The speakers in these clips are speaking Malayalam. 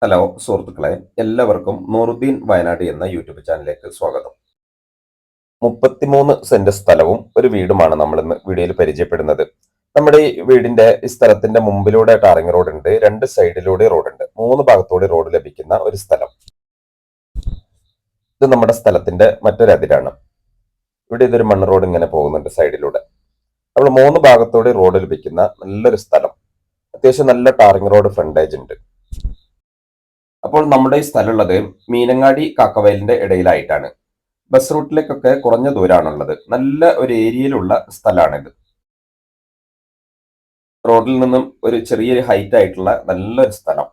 ഹലോ സുഹൃത്തുക്കളെ, എല്ലാവർക്കും നൂറുദ്ദീൻ വയനാട് എന്ന യൂട്യൂബ് ചാനലിലേക്ക് സ്വാഗതം. 33 സെന്റ് സ്ഥലവും ഒരു വീടുമാണ് നമ്മൾ ഇന്ന് വീഡിയോയിൽ പരിചയപ്പെടുന്നത്. നമ്മുടെ ഈ വീടിന്റെ ഈ സ്ഥലത്തിന്റെ മുമ്പിലൂടെ ടാറിംഗ് റോഡ് ഉണ്ട്, രണ്ട് സൈഡിലൂടെ റോഡ് ഉണ്ട്, മൂന്ന് ഭാഗത്തൂടെ റോഡ് ലഭിക്കുന്ന ഒരു സ്ഥലം. ഇത് നമ്മുടെ സ്ഥലത്തിന്റെ മറ്റൊരു അതിരാണ്. ഇവിടെ ഇതൊരു മണ്ണ് റോഡ് ഇങ്ങനെ പോകുന്നുണ്ട് സൈഡിലൂടെ. നമ്മൾ മൂന്ന് ഭാഗത്തൂടെ റോഡ് ലഭിക്കുന്ന നല്ലൊരു സ്ഥലം. അത്യാവശ്യം നല്ല ടാറിംഗ് റോഡ് ഫ്രണ്ടേജ് ഉണ്ട്. അപ്പോൾ നമ്മുടെ ഈ സ്ഥലമുള്ളത് മീനങ്ങാടി കാക്കവയലിന്റെ ഇടയിലായിട്ടാണ്. ബസ് റൂട്ടിലേക്കൊക്കെ കുറഞ്ഞ ദൂരമാണുള്ളത്. നല്ല ഒരു ഏരിയയിലുള്ള സ്ഥലമാണിത്. റോഡിൽ നിന്നും ഒരു ചെറിയൊരു ഹൈറ്റ് ആയിട്ടുള്ള നല്ലൊരു സ്ഥലം.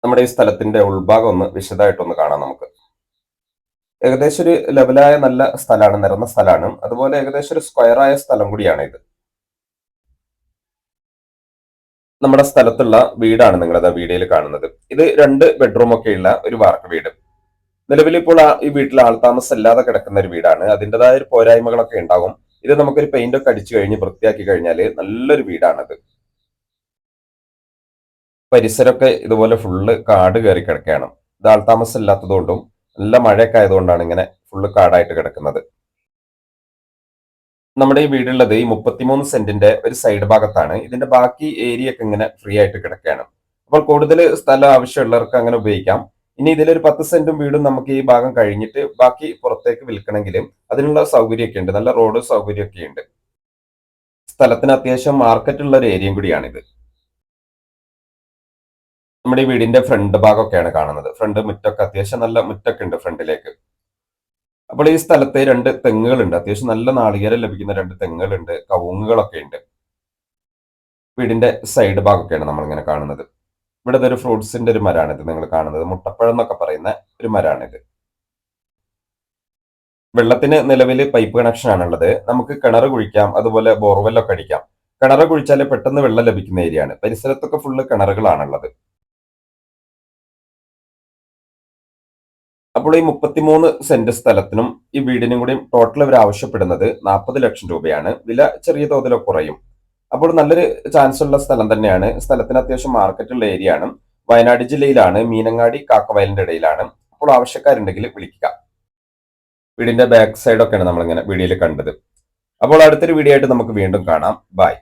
നമ്മുടെ ഈ സ്ഥലത്തിന്റെ ഉൾഭാഗം ഒന്ന് വിശദമായിട്ടൊന്ന് കാണാം നമുക്ക്. ഏകദേശം ഒരു ലെവലായ നല്ല സ്ഥലമാണ്, നിരന്ന സ്ഥലമാണ്. അതുപോലെ ഏകദേശം ഒരു സ്ക്വയറായ സ്ഥലം കൂടിയാണ് ഇത്. നമ്മുടെ സ്ഥലത്തുള്ള വീടാണ് നിങ്ങളത് വീഡിയോയിൽ കാണുന്നത്. ഇത് 2 ബെഡ്റൂം ഒക്കെയുള്ള ഒരു വാർക്ക വീട്. നിലവിൽ ഇപ്പോൾ ഈ വീട്ടിൽ ആൾതാമസം ഇല്ലാതെ കിടക്കുന്ന ഒരു വീടാണ്. അതിൻ്റെതായ ഒരു പോരായ്മകളൊക്കെ ഉണ്ടാകും. ഇത് നമുക്കൊരു പെയിന്റ് ഒക്കെ അടിച്ചു കഴിഞ്ഞ് വൃത്തിയാക്കി കഴിഞ്ഞാൽ നല്ലൊരു വീടാണത്. പരിസരമൊക്കെ ഇതുപോലെ ഫുള്ള് കാട് കയറി കിടക്കുകയാണ്. ഇത് ആൾതാമസം ഇല്ലാത്തതുകൊണ്ടും നല്ല മഴയൊക്കെ ആയതുകൊണ്ടാണ് ഇങ്ങനെ ഫുള്ള് കാടായിട്ട് കിടക്കുന്നത്. നമ്മുടെ ഈ വീടുള്ളത് ഈ 33 സെന്റിന്റെ ഒരു സൈഡ് ഭാഗത്താണ്. ഇതിന്റെ ബാക്കി ഏരിയ ഒക്കെ ഇങ്ങനെ ഫ്രീ ആയിട്ട് കിടക്കുകയാണ്. അപ്പോൾ കൂടുതൽ സ്ഥലം ആവശ്യമുള്ളവർക്ക് അങ്ങനെ ഉപയോഗിക്കാം. ഇനി ഇതിലൊരു 10 സെന്റും വീടും നമുക്ക് ഈ ഭാഗം കഴിഞ്ഞിട്ട് ബാക്കി പുറത്തേക്ക് വിൽക്കണമെങ്കിലും അതിനുള്ള സൗകര്യമൊക്കെ ഉണ്ട്. നല്ല റോഡ് സൗകര്യമൊക്കെ ഉണ്ട്. സ്ഥലത്തിന് അത്യാവശ്യം മാർക്കറ്റ് ഉള്ള ഒരു ഏരിയയും കൂടിയാണിത്. നമ്മുടെ ഈ വീടിന്റെ ഫ്രണ്ട് ഭാഗമൊക്കെയാണ് കാണുന്നത്. ഫ്രണ്ട് മുറ്റൊക്കെ അത്യാവശ്യം നല്ല മുറ്റൊക്കെ ഉണ്ട് ഫ്രണ്ടിലേക്ക്. അപ്പോൾ ഈ സ്ഥലത്ത് 2 തെങ്ങുകളുണ്ട്. അത്യാവശ്യം നല്ല നാളികേരം ലഭിക്കുന്ന 2 തെങ്ങുകളുണ്ട്, കവുങ്ങുകളൊക്കെ ഉണ്ട്. വീടിന്റെ സൈഡ് ഭാഗമൊക്കെയാണ് നമ്മളിങ്ങനെ കാണുന്നത്. ഇവിടെ ഇതൊരു ഫ്രൂട്ട്സിന്റെ ഒരു മരാണിത് നിങ്ങൾ കാണുന്നത്. മുട്ടപ്പഴം എന്നൊക്കെ പറയുന്ന ഒരു മരാണിത്. വെള്ളത്തിന് നിലവിൽ പൈപ്പ് കണക്ഷൻ ആണുള്ളത്. നമുക്ക് കിണർ കുഴിക്കാം, അതുപോലെ ബോർവെല്ലൊക്കെ അടിക്കാം. കിണർ കുഴിച്ചാൽ പെട്ടെന്ന് വെള്ളം ലഭിക്കുന്ന ഏരിയയാണ്. പരിസരത്തൊക്കെ ഫുള്ള് കിണറുകളാണുള്ളത്. അപ്പോൾ ഈ 33 സെന്റ് സ്ഥലത്തിനും ഈ വീടിനും കൂടി ടോട്ടൽ അവർ ആവശ്യപ്പെടുന്നത് 40 ലക്ഷം രൂപയാണ്. വില ചെറിയ തോതിൽ കുറയും. അപ്പോൾ നല്ലൊരു ചാൻസ് ഉള്ള സ്ഥലം തന്നെയാണ്. സ്ഥലത്തിന് അത്യാവശ്യം മാർക്കറ്റുള്ള ഏരിയ ആണ്. വയനാട് ജില്ലയിലാണ്, മീനങ്ങാടി കാക്കവയലിന്റെ ഇടയിലാണ്. അപ്പോൾ ആവശ്യക്കാരുണ്ടെങ്കിൽ വിളിക്കുക. വീടിന്റെ ബാക്ക് സൈഡ് ഒക്കെയാണ് നമ്മളിങ്ങനെ വീഡിയോയിൽ കണ്ടത്. അപ്പോൾ അടുത്തൊരു വീഡിയോ ആയിട്ട് നമുക്ക് വീണ്ടും കാണാം. ബൈ.